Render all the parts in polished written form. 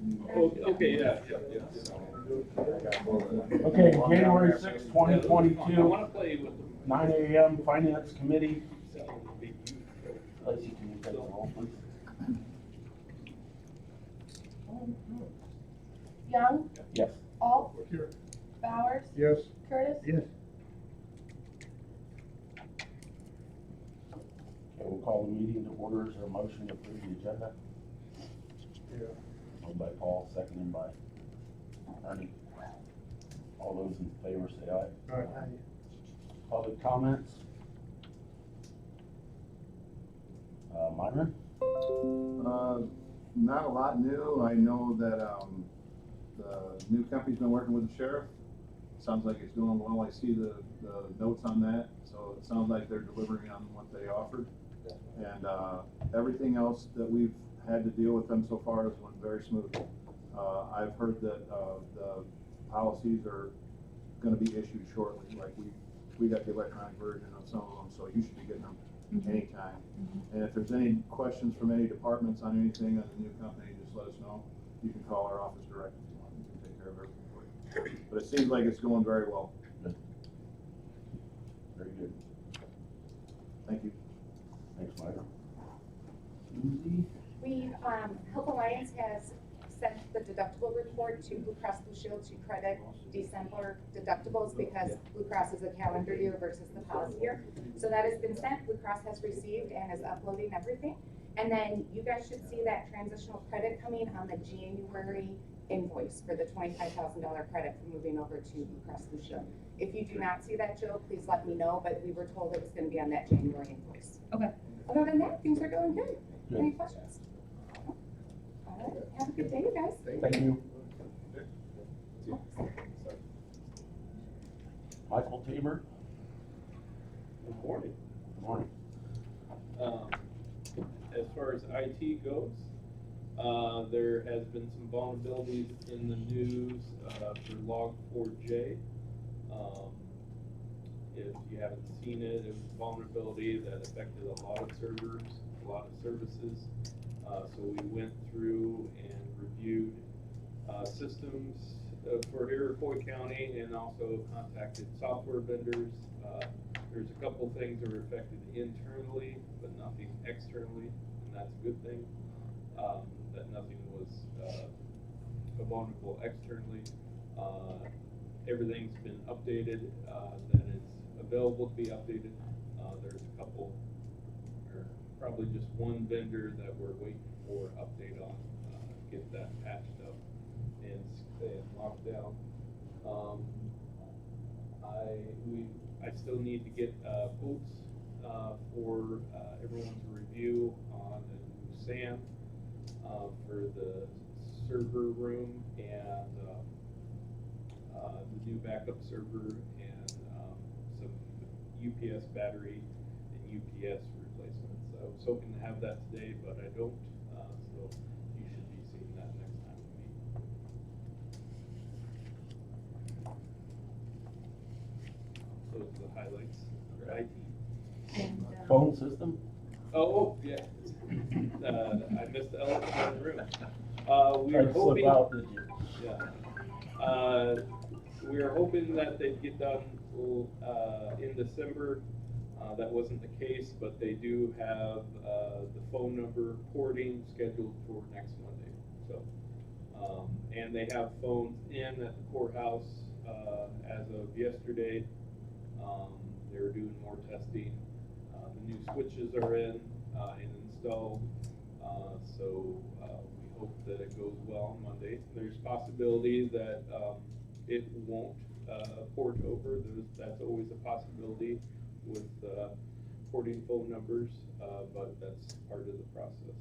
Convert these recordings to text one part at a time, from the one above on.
Okay, yeah. Okay, January 6th, I 2022, wanna play with them. 9 a.m. Finance Committee. Lacey, can you take the roll, please? Young, Yes. Alt, Bowers, Yes. Curtis. Yes. Okay, we'll call the meeting to order. Is there a motion to approve the agenda? Yeah. Moved by Paul, seconded by Ernie. All those in favor say aye. Aye. Public comments? Myron? Not a lot new. I know that, the new company's been working with the sheriff. Sounds like it's doing well. I see the notes on that, so it sounds like they're delivering on what they offered. And, everything else that we've had to deal with them so far has went very smoothly. I've heard that, the policies are gonna be issued shortly, like we got the electronic version of some of them, so you should be getting them anytime. And if there's any questions from any departments on anything on the new company, just let us know. You can call our office directly if you want, we can take care of everything for you. But it seems like it's going very well. Good. Very good. Thank you. Thanks, Myron. Susie? We, Health Alliance has sent the deductible report to Blue Cross Blue Shield to credit December deductibles because Blue Cross is a calendar year versus the policy year. So that has been sent, Blue Cross has received and is uploading everything. And then you guys should see that transitional credit coming on the January invoice for the $25,000 credit for moving over to Blue Cross Blue Shield. If you do not see that, Joe, please let me know, but we were told it was gonna be on that January invoice. Okay. Other than that, things are going good. Good. Any questions? All right, have a good day, you guys. Thank you. Michael Tabor? Good morning. Good morning. As far as IT goes, there has been some vulnerabilities in the news for Log4j. If you haven't seen it, it was a vulnerability that affected a lot of servers, a lot of services. So we went through and reviewed systems for Iroquois County and also contacted software vendors. There's a couple things that were affected internally, but nothing externally, and that's a good thing. That nothing was vulnerable externally. Everything's been updated, that is available to be updated. There's a couple, or probably just one vendor that we're waiting for update on, get that patched up and locked down. I still need to get quotes for everyone's review on the new SAM for the server room and the new backup server and some UPS battery and UPS replacements. I was hoping to have that today, but I don't, so you should be seeing that next time we meet. Those are the highlights for IT. And, Phone system? Oh, yeah. I missed the elephant in the room. We Tried were to slip hoping, out, did you? yeah. We were hoping that they'd get done, in December. That wasn't the case, but they do have, the phone number porting scheduled for next Monday, so. And they have phones in at the courthouse, as of yesterday. They're doing more testing. The new switches are in, and installed, so, we hope that it goes well on Monday. There's possibility that, it won't, port over. That's always a possibility with, porting phone numbers, but that's part of the process.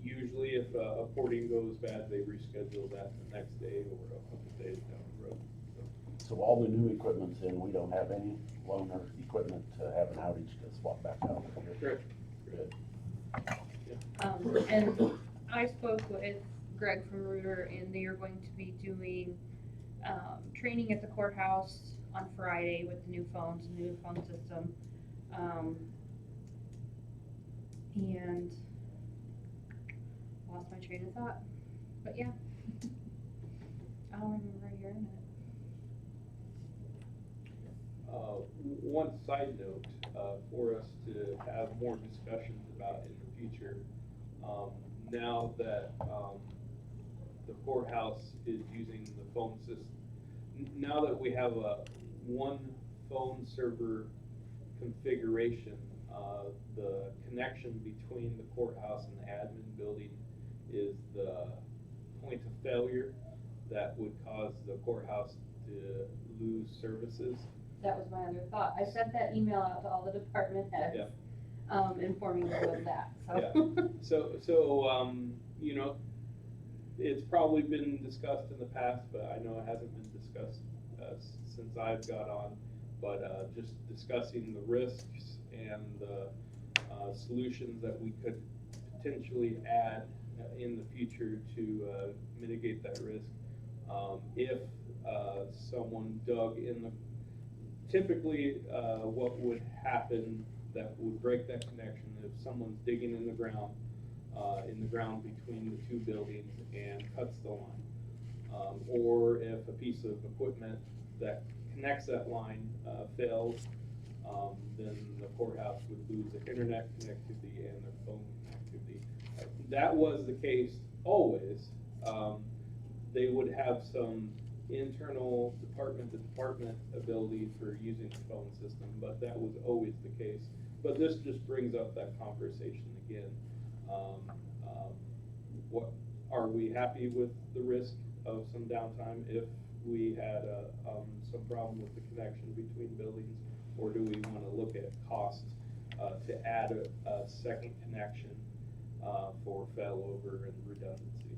Usually if a porting goes bad, they reschedule that the next day or a couple days down the road. So all the new equipment's in, we don't have any loaner equipment to have an outage to swap back out. Correct. Good. and I spoke with Greg from Reuter, and they are going to be doing, training at the courthouse on Friday with the new phones, new phone system. And lost my train of thought. But yeah. I don't remember hearing it. One side note, for us to have more discussions about in the future, now that, the courthouse is using the phone system, now that we have a one phone server configuration, the connection between the courthouse and the admin building is the point of failure that would cause the courthouse to lose services. That was my other thought. I sent that email out to all the department heads, informing them of that, so. So, you know, it's probably been discussed in the past, but I know it hasn't been discussed, since I've got on. But, just discussing the risks and the, solutions that we could potentially add in the future to, mitigate that risk. If, someone dug in the, typically, what would happen that would break that connection if someone's digging in the ground between the two buildings and cuts the line. Or if a piece of equipment that connects that line, fails, then the courthouse would lose the internet connectivity and the phone connectivity. That was the case always. They would have some internal department ability for using the phone system, but that was always the case. But this just brings up that conversation again. What, are we happy with the risk of some downtime if we had some problem with the connection between buildings? Or do we wanna look at cost to add a second connection for failover and redundancy?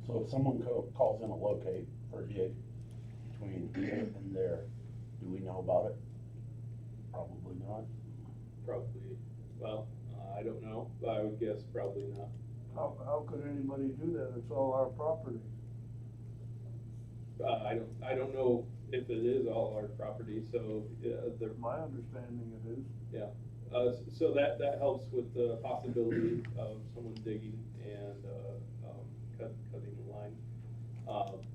So if someone calls in a locate for a gig between here and there, do we know about it? Probably not. Probably, well, I don't know, but I would guess probably not. How could anybody do that? It's all our property. I don't know if it is all our property, so, My understanding it is. yeah. So that helps with the possibility of someone digging and, cutting the line.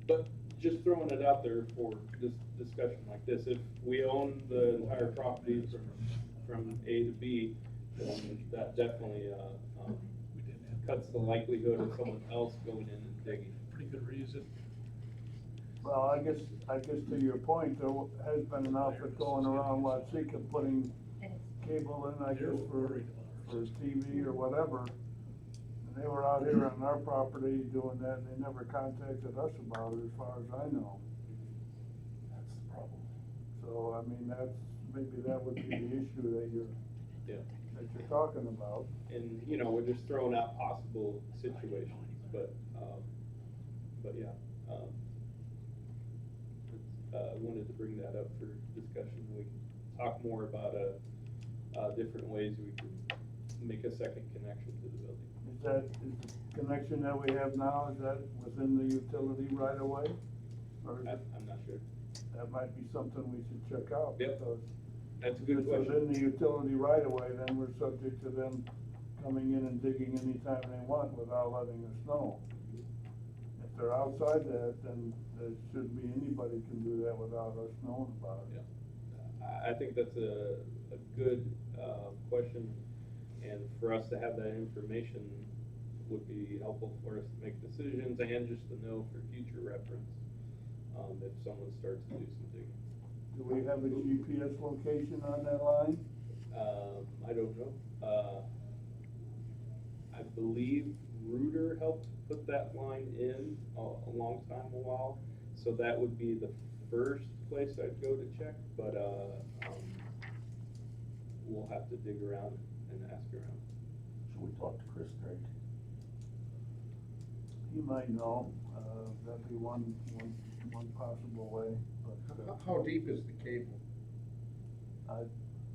But just throwing it out there for this discussion like this, if we own the entire property from A to B, then that definitely, cuts the likelihood of someone else going in and digging. Pretty good reason. Well, I guess to your point, there has been an outfit going around Watsika putting cable in, I guess, for TV or whatever. And they were out here on our property doing that, and they never contacted us about it, as far as I know. That's the problem. So, I mean, maybe that would be the issue that you're talking about. And, you know, we're just throwing out possible situations, but yeah. Wanted to bring that up for discussion. We can talk more about, different ways we can make a second connection to the building. Is the connection that we have now, is that within the utility right away? Or is it, I'm not sure. that might be something we should check out. Yep. Because That's a if good it's question. within the utility right away, then we're subject to them coming in and digging anytime they want without letting us know. If they're outside that, then there shouldn't be anybody can do that without us knowing about it. I think that's a good, question, and for us to have that information would be helpful for us to make decisions and just to know for future reference, if someone starts to do some digging. Do we have a GPS location on that line? I don't know. I believe Reuter helped put that line in a long time, a while, so that would be the first place I'd go to check, but, we'll have to dig around and ask around. Should we talk to Chris Drake? You might know, that'd be one possible way, but, How deep is the cable?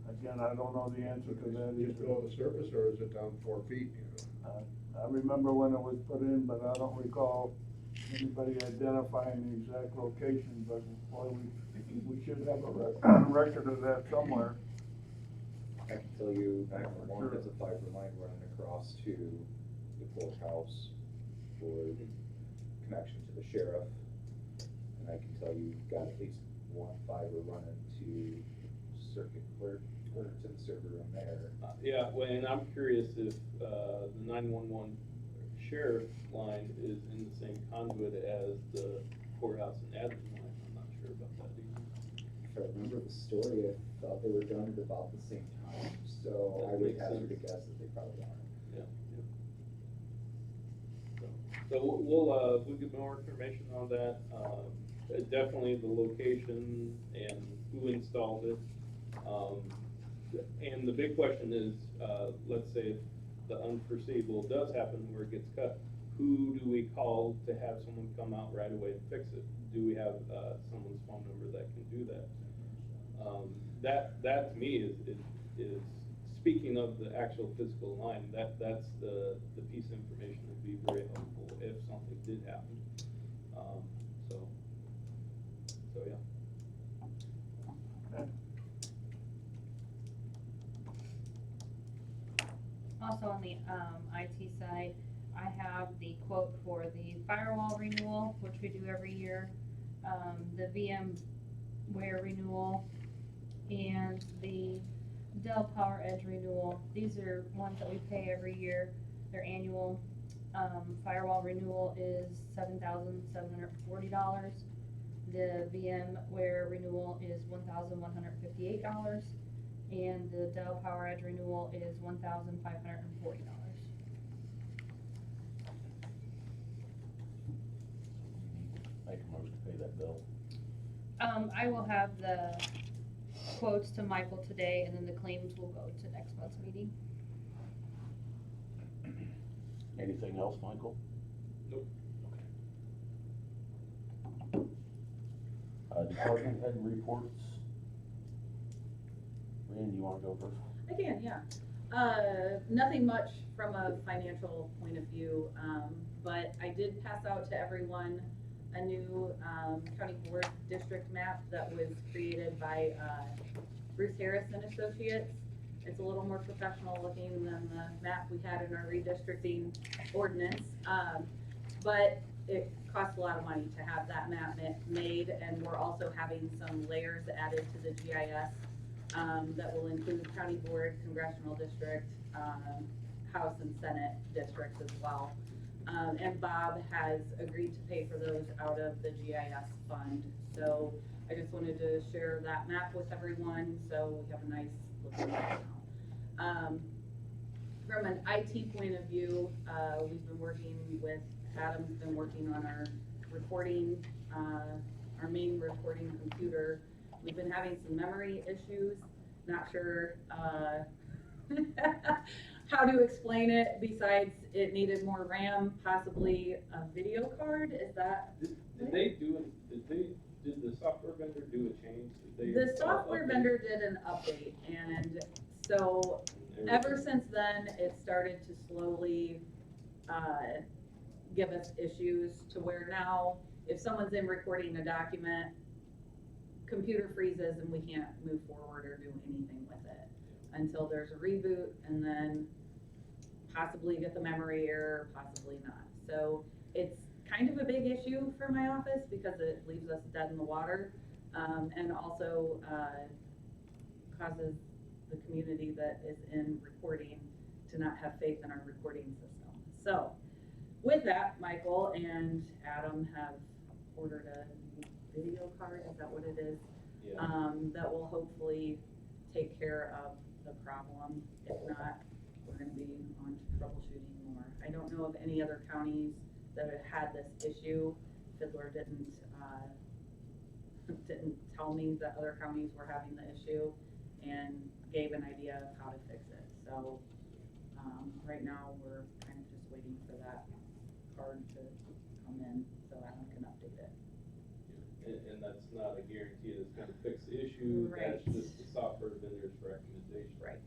again, I don't know the answer to that Just either. below the surface, or is it down 4 feet, I remember when it was put in, but I don't recall anybody identifying the exact location, but boy, we should have a record of that somewhere. I can tell you, 911 Sure. has a fiber line running across to the courthouse for connection to the sheriff. And I can tell you've got at least one fiber running to circuit clerk, or to the server room there. Yeah, well, and I'm curious if, the 911 sheriff line is in the same conduit as the courthouse and admin line. I'm not sure about that either. If I remember the story, I thought they were done at about the same time, so That I would makes hazard a sense. guess that they probably are. Yeah, yeah. So we'll get more information on that. Definitely the location and who installed it. And the big question is, let's say if the unforeseeable does happen where it gets cut, who do we call to have someone come out right away and fix it? Do we have, someone's phone number that can do that? That to me is speaking of the actual physical line, that's the piece of information that would be very helpful if something did happen. So yeah. Also on the IT side, I have the quote for the firewall renewal, which we do every year, the VMware renewal, and the Dell PowerEdge renewal. These are ones that we pay every year. They're annual. Firewall renewal is $7,740. The VMware renewal is $1,158. And the Dell PowerEdge renewal is $1,540. Make a motion to pay that bill. I will have the quotes to Michael today, and then the claims will go to next month's meeting. Anything else, Michael? Nope. Department head reports. Randy, you wanna go first? I can, yeah. Nothing much from a financial point of view, but I did pass out to everyone a new county board district map that was created by Bruce Harris and Associates. It's a little more professional looking than the map we had in our redistricting ordinance, but it costs a lot of money to have that map made, and we're also having some layers added to the GIS that will include county board, congressional district, House and Senate districts as well. And Bob has agreed to pay for those out of the GIS fund. So I just wanted to share that map with everyone, so we have a nice looking map now. From an IT point of view, we've been working with, Adam's been working on our recording, our main recording computer. We've been having some memory issues, not sure how to explain it, besides it needed more RAM, possibly a video card, is that? Did the software vendor do a change? The software vendor did an update, and so ever since then, it started to slowly give us issues to where now, if someone's in recording a document, computer freezes and we can't move forward or do anything with it until there's a reboot, and then possibly get the memory error, possibly not. So it's kind of a big issue for my office because it leaves us dead in the water, and also causes the community that is in recording to not have faith in our recording system. So with that, Michael and Adam have ordered a video card, is that what it is? Yeah. That will hopefully take care of the problem. If not, we're gonna be on to troubleshooting more. I don't know of any other counties that have had this issue. Fiddler didn't tell me that other counties were having the issue and gave an idea of how to fix it. So, right now, we're kind of just waiting for that card to come in so Adam can update it. And that's not a guarantee that it's gonna fix the issue, Right. that's just the software vendor's recommendation. Right.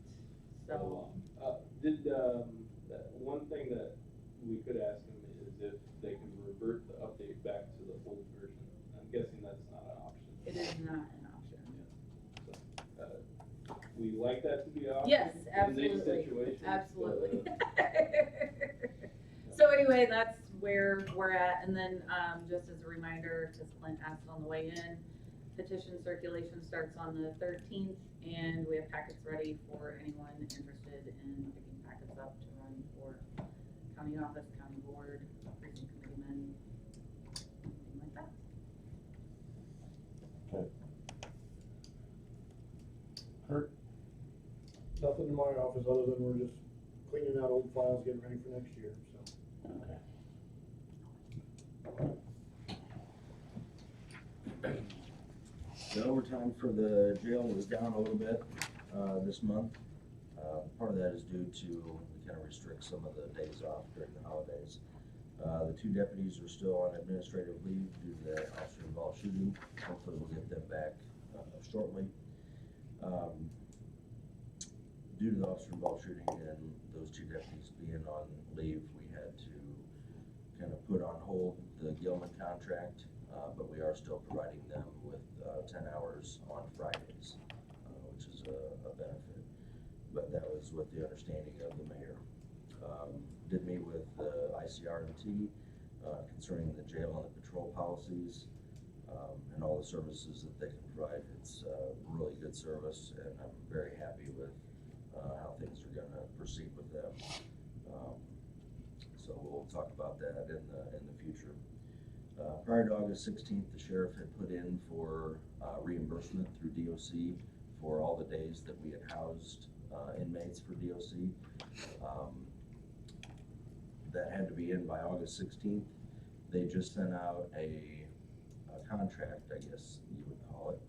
So, One thing that we could ask them is if they can revert the update back to the old version. I'm guessing that's not an option. it is not an option. We like that to be an option. Yes, In these absolutely. situations. Absolutely. But, So anyway, that's where we're at, and then, just as a reminder, because Clint asked on the way in, petition circulation starts on the 13th, and we have packets ready for anyone interested in picking packets up to run for county office, county board, precinct committeeman, anything like that. Okay. Kurt? Nothing in my office other than we're just cleaning out old files, getting ready for next year, so. The overtime for the jail was down a little bit, this month. Part of that is due to, we kind of restrict some of the days off during the holidays. The 2 deputies are still on administrative leave due to the officer-involved shooting. Hopefully we'll get them back, shortly. Due to the officer-involved shooting and those 2 deputies being on leave, we had to kind of put on hold the Gilman contract, but we are still providing them with 10 hours on Fridays, which is a benefit. But that was with the understanding of the mayor. Did meet with the ICRMT concerning the jail and the patrol policies and all the services that they can provide. It's really good service, and I'm very happy with how things are going to proceed with them. So we'll talk about that in the future. Prior to August 16th, the sheriff had put in for reimbursement through DOC for all the days that we had housed inmates for DOC. That had to be in by August 16th. They just sent out a contract, I guess you would call it,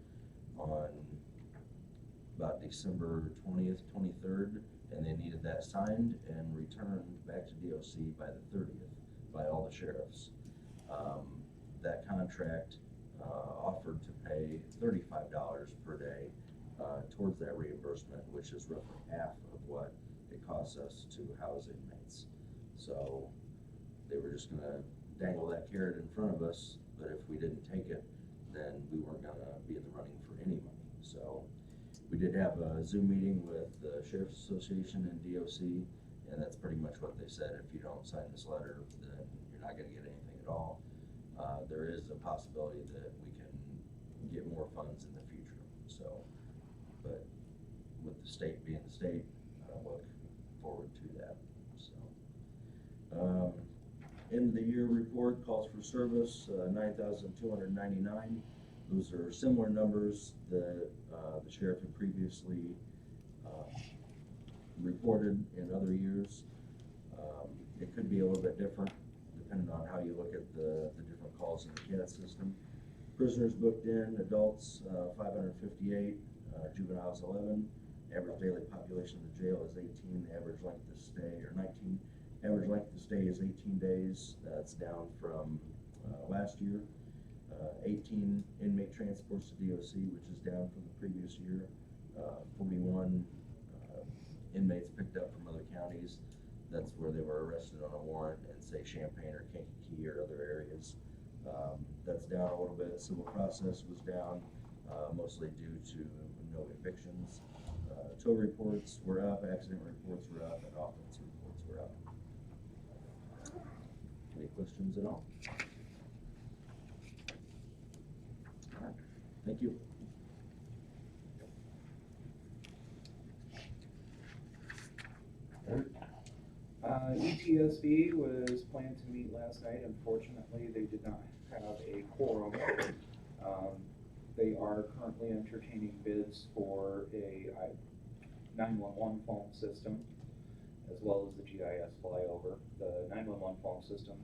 on about December 20th, 23rd, and they needed that signed and returned back to DOC by the 30th by all the sheriffs. That contract offered to pay $35 per day towards that reimbursement, which is roughly half of what it costs us to house inmates. So they were just gonna dangle that carrot in front of us, but if we didn't take it, then we weren't gonna be in the running for any money. So we did have a Zoom meeting with the Sheriff's Association and DOC, and that's pretty much what they said. If you don't sign this letter, then you're not gonna get anything at all. There is a possibility that we can get more funds in the future. So, but with the state being the state, I don't look forward to that. So, end of the year report calls for service, 9,299. Those are similar numbers that the sheriff had previously reported in other years. It could be a little bit different depending on how you look at the different calls in the CAD system. Prisoners booked in, adults 558, juveniles 11. Average daily population of the jail is 18. Average length of stay, or 19. Average length of stay is 18 days. That's down from last year. 18 inmate transports to DOC, which is down from the previous year. 41 inmates picked up from other counties. That's where they were arrested on a warrant in, say, Champaign or Kankakee or other areas. That's down a little bit. Civil process was down, mostly due to no evictions. Tow reports were up, accident reports were up, and offense reports were up. Any questions at all? All right. Thank you. ETSB was planned to meet last night. Unfortunately, they did not have a quorum. They are currently entertaining bids for a 911 phone system, as well as the GIS flyover. The 911 phone system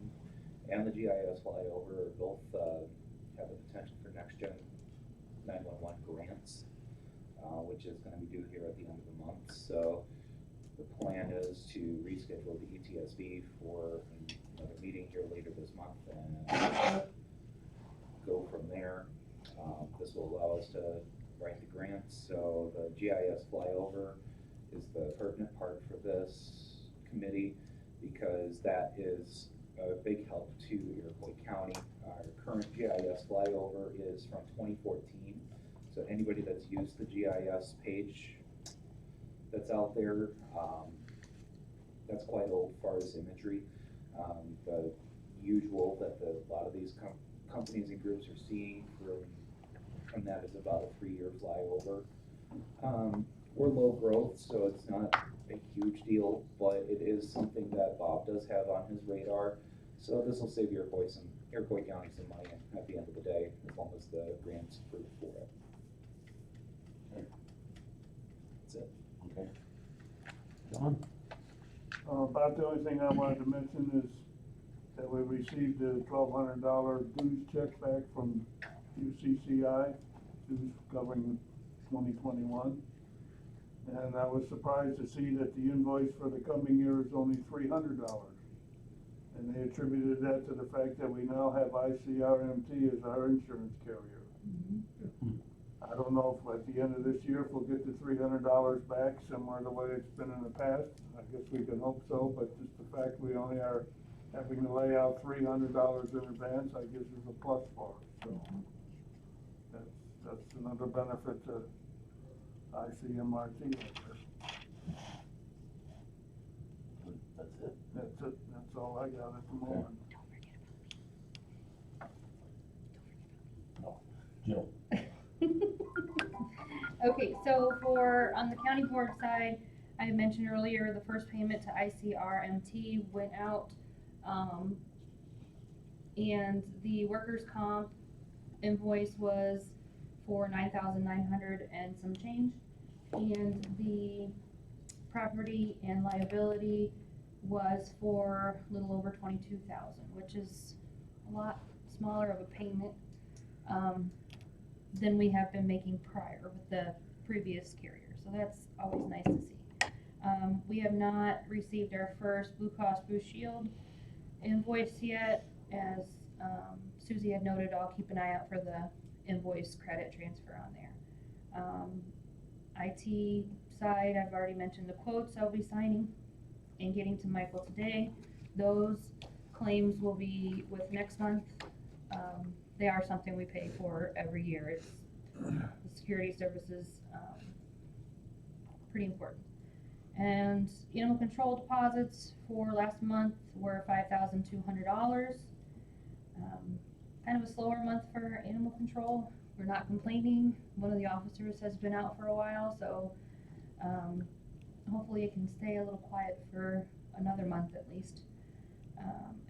and the GIS flyover both have the potential for next gen 911 grants, which is going to be due here at the end of the month. So the plan is to reschedule the ETSB for another meeting here later this month and go from there. This will allow us to write the grants. So the GIS flyover is the pertinent part for this committee because that is a big help to Iroquois County. Our current GIS flyover is from 2014. So anybody that's used the GIS page that's out there, that's quite old as far as imagery. The usual that a lot of these companies and groups are seeing from that is about a 3-year flyover. We're low growth, so it's not a huge deal, but it is something that Bob does have on his radar. So this will save Iroquois County some money at the end of the day, as long as the grant's approved for it. That's it. Okay. John? About the only thing I wanted to mention is that we received a $1,200 dues check back from UCCI, dues covering 2021. And I was surprised to see that the invoice for the coming year is only $300. And they attributed that to the fact that we now have ICRMT as our insurance carrier. I don't know if at the end of this year, if we'll get the $300 back, similar to the way it's been in the past. I guess we can hope so, but just the fact we only are having to lay out $300 in advance, I guess is a plus for us. So that's another benefit to ICMRT. That's it? That's it. That's all I got at the moment. No. Jill? Okay, so on the county board side, I mentioned earlier, the first payment to ICRMT went out. And the workers' comp invoice was for $9,900 and some change. And the property and liability was for a little over $22,000, which is a lot smaller of a payment than we have been making prior with the previous carrier. So that's always nice to see. We have not received our first Blue Cross Blue Shield invoice yet. As Susie had noted, I'll keep an eye out for the invoice credit transfer on there. IT side, I've already mentioned the quotes I'll be signing and getting to Michael today. Those claims will be with next month. They are something we pay for every year. It's the security services, pretty important. And animal control deposits for last month were $5,200. Kind of a slower month for animal control. We're not complaining. One of the officers has been out for a while, so hopefully it can stay a little quiet for another month at least.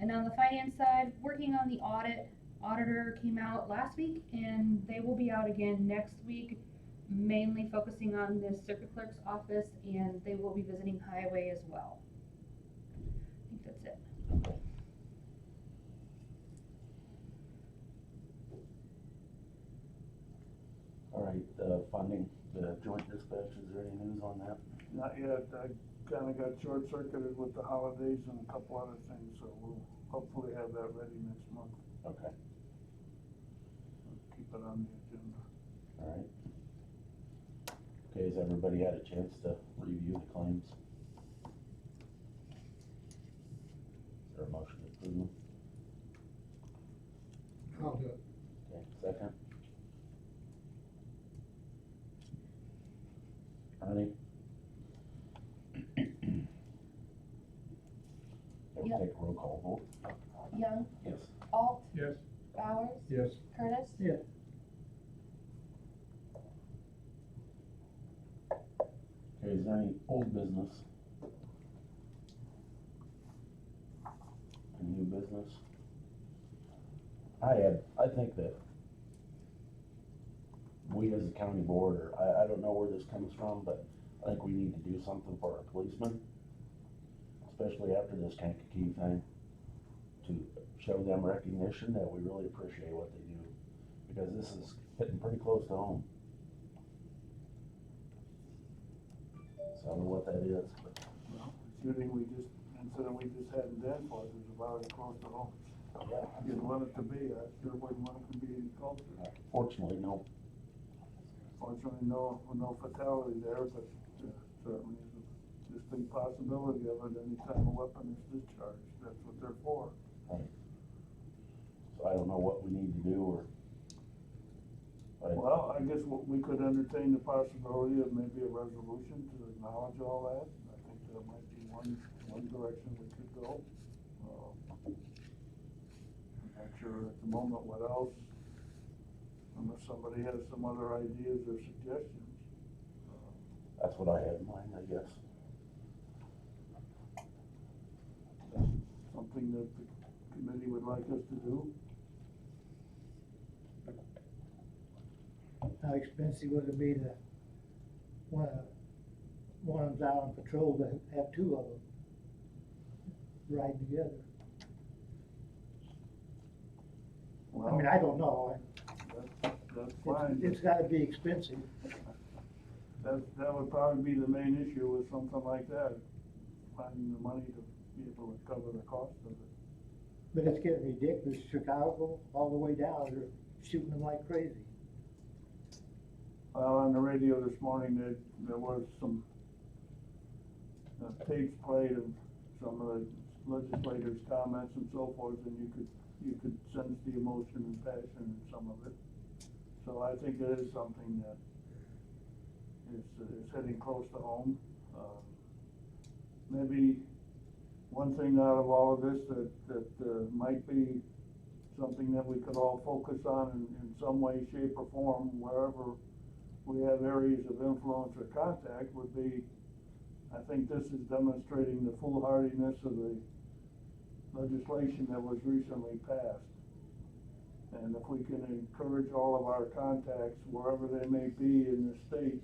And on the finance side, working on the audit. Auditor came out last week, and they will be out again next week, mainly focusing on the circuit clerk's office, and they will be visiting highway as well. I think that's it. Okay. All right, funding, the joint dispatch, is there any news on that? Not yet. I kinda got short-circuited with the holidays and a couple other things, so we'll hopefully have that ready next month. Okay. Keep it on the agenda. All right. Okay, has everybody had a chance to review the claims? Is there a motion to approve them? I'll do it. Okay, second. Ernie? We'll Yep. take a roll call vote. Young, Yes. Alt, Yes. Bowers, Yes. Curtis. Yeah. Okay, is there any old business? Any new business? I think that we as a county board, or I don't know where this comes from, but I think we need to do something for our policemen, especially after this Kankakee thing, to show them recognition that we really appreciate what they do, because this is hitting pretty close to home. So I don't know what that is, but Well, the incident we just had in Danforth is about as close to home. You'd want it to be. I sure wouldn't want it to be any closer. fortunately, no. Fortunately, no fatality there, but certainly a distinct possibility of it anytime a weapon is discharged. That's what they're for. So I don't know what we need to do, or. Well, I guess we could entertain the possibility of maybe a resolution to acknowledge all that. I think that might be one direction we could go. sure at the moment what else, unless somebody has some other ideas or suggestions. That's what I had in mind, I guess. Something that the committee would like us to do. How expensive would it be to, when one of them's out on patrol, to have two of them ride together? I mean, I don't know. That's fine. It's gotta be expensive. That would probably be the main issue with something like that, finding the money to be able to cover the cost of it. But it's getting ridiculous. Chicago, all the way down, they're shooting them like crazy. Well, on the radio this morning, there was some tapes played of some of the legislators' comments and so forth, and you could sense the emotion and passion in some of it. So I think it is something that is hitting close to home. Maybe one thing out of all of this that might be something that we could all focus on in some way, shape, or form, wherever we have areas of influence or contact, would be, I think this is demonstrating the foolhardiness of the legislation that was recently passed. And if we can encourage all of our contacts, wherever they may be in the state,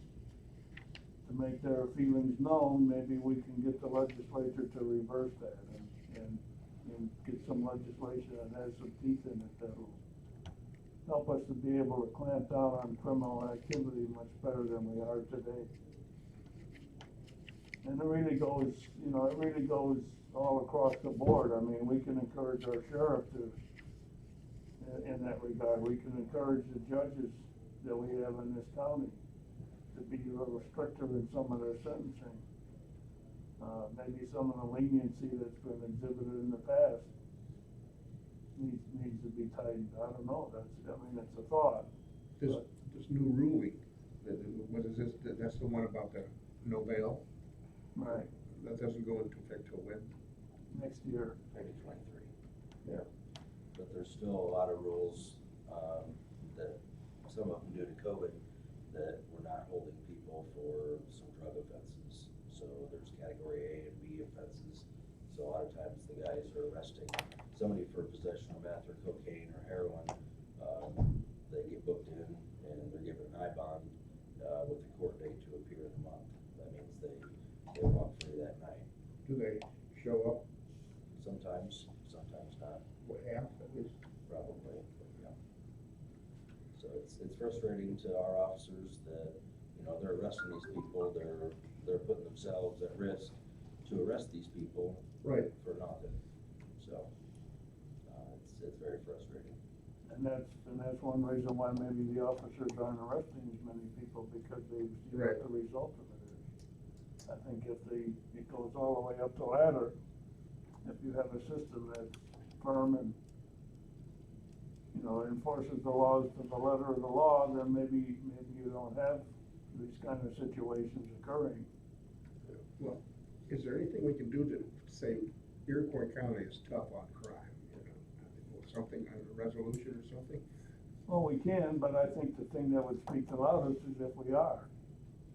to make their feelings known, maybe we can get the legislature to reverse that and get some legislation that has some teeth in it that'll help us to be able to clamp down on criminal activity much better than we are today. And it really goes, it really goes all across the board. I mean, we can encourage our sheriff to, in that regard, we can encourage the judges that we have in this county to be a little stricter in some of their sentencing. Maybe some of the leniency that's been exhibited in the past needs to be tightened. I don't know, it's a thought. This new ruling, what is this, that's the one about the no bail? Right. That doesn't go into effect till when? Next year. Maybe 23. Yeah. But there's still a lot of rules, that, some of them due to COVID, that we're not holding people for some drug offenses. So there's category A and B offenses. So a lot of times the guys are arresting somebody for possession of meth or cocaine or heroin. They get booked in and they're given an I bond, with a court date to appear in a month. That means they walk free that night. Do they show up? Sometimes not. What, half at least? Probably, yeah. So it's frustrating to our officers that, they're arresting these people, they're putting themselves at risk to arrest these people. Right. For nothing. So, it's very frustrating. And that's one reason why maybe the officers aren't arresting as many people, because they see what the result of it is. I think if it goes all the way up the ladder, if you have a system that's firm and, enforces the laws to the letter of the law, then maybe you don't have these kind of situations occurring. Well, is there anything we can do to say Iroquois County is tough on crime? Something, a resolution or something? Well, we can, but I think the thing that would speak the loudest is if we are.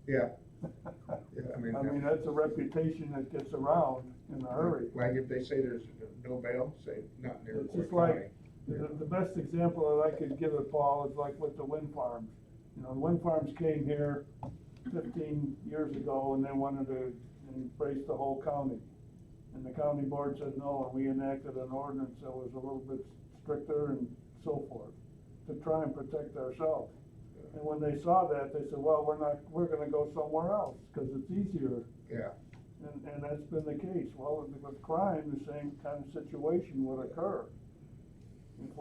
Yeah. I mean, that's a reputation that gets around in a hurry. Like if they say there's no bail, say not in It's Iroquois just County. like, the best example that I could give it, Paul, is like with the wind farms. The wind farms came here 15 years ago and they wanted to embrace the whole county. And the county board said no, and we enacted an ordinance that was a little bit stricter and so forth, to try and protect ourselves. And when they saw that, they said, well, we're gonna go somewhere else, because it's easier. Yeah. And that's been the case. Well, with crime, the same kind of situation would occur. If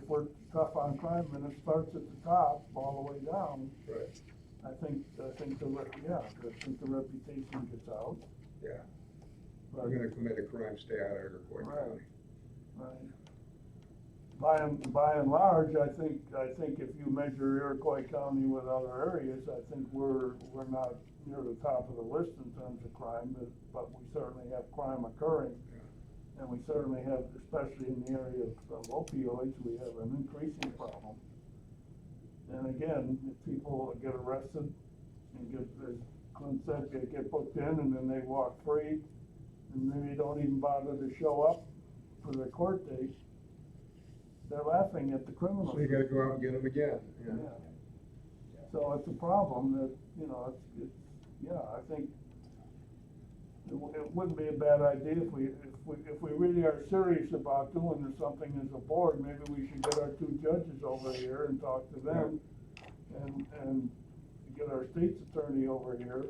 we're tough on crime and it starts at the top all the way down, Right. I think the reputation gets out. Yeah. We're gonna commit a crime, stay out of Iroquois County. Right. By and large, I think if you measure Iroquois County with other areas, I think we're not near the top of the list in terms of crime, but we certainly have crime occurring. And we certainly have, especially in the area of opioids, we have an increasing problem. And again, if people get arrested and get, as Clint said, they get booked in and then they walk free, and then they don't even bother to show up for their court date, they're laughing at the criminals. So you gotta go out and get them again, yeah. Yeah. So it's a problem that, you know, yeah, I think it wouldn't be a bad idea if we really are serious about doing something as a board, maybe we should get our two judges over here and talk to them and get our state's attorney over here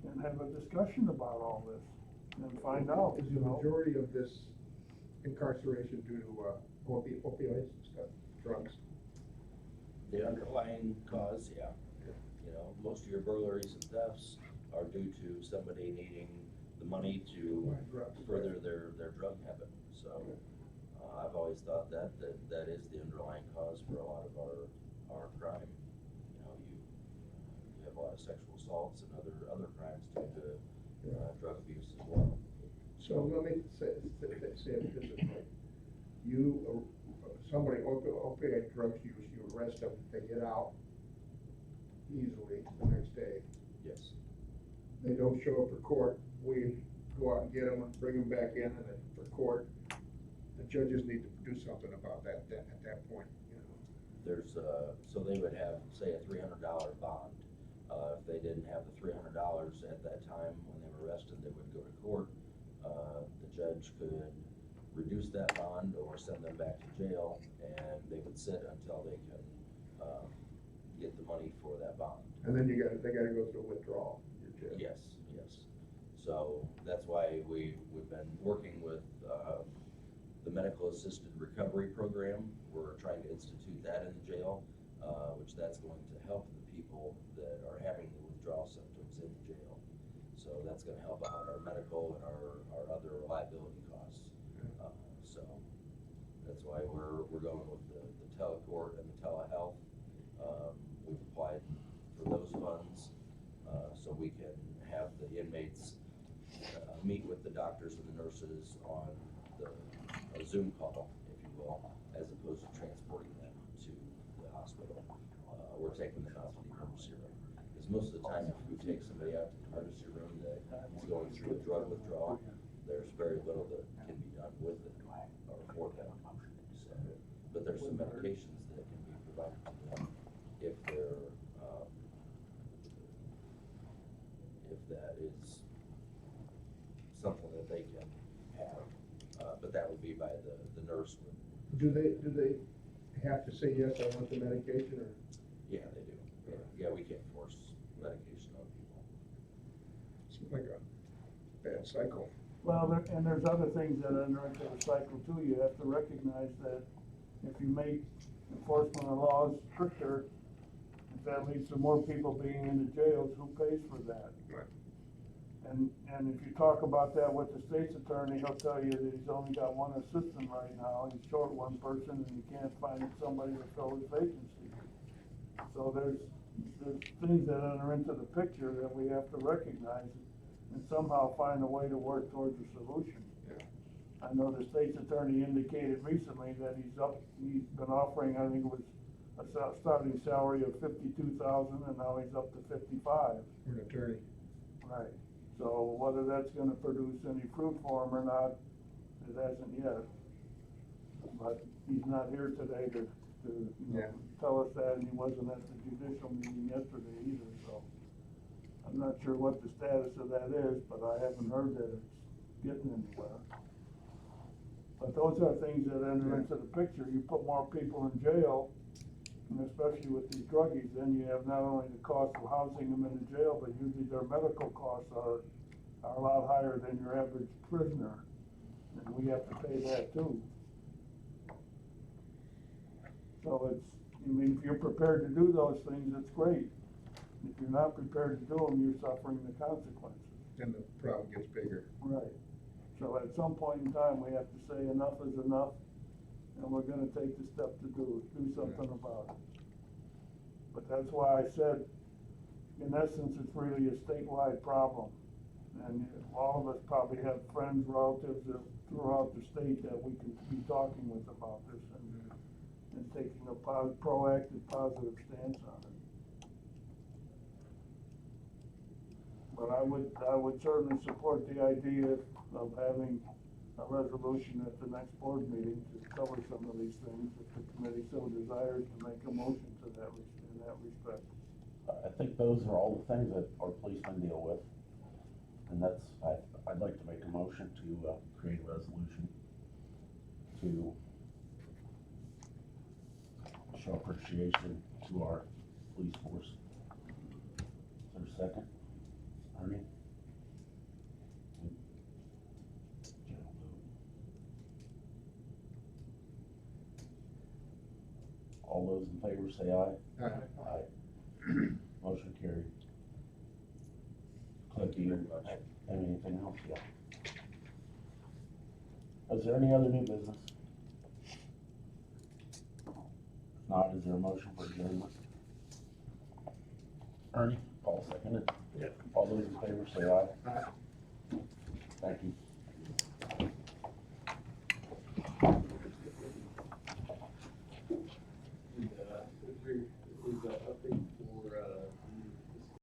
and have a discussion about all this and find out, Is you the know. majority of this incarceration due to opioids and stuff, drugs? The underlying cause, yeah. You know, most of your burglaries and thefts are due to somebody needing the money to Drugs. further their drug habit. So, I've always thought that is the underlying cause for a lot of our crime. You know, you have a lot of sexual assaults and other crimes due to drug abuse as well. So let me say it this way. Somebody opioid drugs use, you arrest them, they get out easily the next day. Yes. They don't show up for court, we go out and get them and bring them back in and then for court. The judges need to do something about that at that point, you know. There's, so they would have, say, a $300 bond. If they didn't have the $300 at that time when they were arrested, they would go to court. The judge could reduce that bond or send them back to jail, and they would sit until they can get the money for that bond. And then they gotta go through withdrawal, your jail. Yes, yes. So that's why we've been working with the medical assisted recovery program. We're trying to institute that in the jail, which that's going to help the people that are having the withdrawal symptoms in the jail. So that's gonna help out our medical and our other liability costs. So that's why we're going with the telecourt and the telehealth. We've applied for those funds, so we can have the inmates meet with the doctors and the nurses on a Zoom call, if you will, as opposed to transporting them to the hospital. We're taking them out to the emergency room. Because most of the time, if we take somebody out to the emergency room that is going through a drug withdrawal, there's very little that can be done with it or for them. So, but there's some medications that can be provided to them if they're, if that is something that they can have. But that would be by the nurse would. Do they have to say, yes, I want the medication, or? Yeah, they do. Yeah, we can't force medication on people. Seems like a bad cycle. Well, and there's other things that enter into the cycle too. You have to recognize that if you make enforcement of laws stricter, if that leads to more people being in the jails, who pays for that? Right. And if you talk about that with the state's attorney, he'll tell you that he's only got one assistant right now. He's short one person and he can't find somebody to fill his vacancy. So there's things that enter into the picture that we have to recognize and somehow find a way to work towards a solution. Yeah. I know the state's attorney indicated recently that he's been offering, I think it was a starting salary of $52,000 and now he's up to 55. For an attorney. Right. So whether that's gonna produce any fruit for him or not, it hasn't yet. But he's not here today to tell us that, and he wasn't at the judicial meeting yesterday either, so. I'm not sure what the status of that is, but I haven't heard that it's getting anywhere. But those are things that enter into the picture. You put more people in jail, and especially with these druggies, then you have not only the cost of housing them in the jail, but usually their medical costs are a lot higher than your average prisoner. And we have to pay that too. So if you're prepared to do those things, it's great. If you're not prepared to do them, you're suffering the consequences. Then the problem gets bigger. Right. So at some point in time, we have to say enough is enough, and we're gonna take the step to do something about it. But that's why I said, in essence, it's really a statewide problem. And all of us probably have friends, relatives throughout the state that we can be talking with about this and taking a proactive, positive stance on it. But I would certainly support the idea of having a resolution at the next board meeting to cover some of these things, if the committee so desires to make a motion to that, in that respect. I think those are all the things that our policemen deal with. And that's, I'd like to make a motion to, create a resolution to show appreciation to our police force. Is there a second? Ernie? General vote. All those in favor say aye. Aye. Motion carried. Cliff, do you have anything else? Yeah. Is there any other new business? If not, is there a motion for adjournment? Ernie, Paul seconded. Yeah. All those in favor say aye. Aye. Thank you.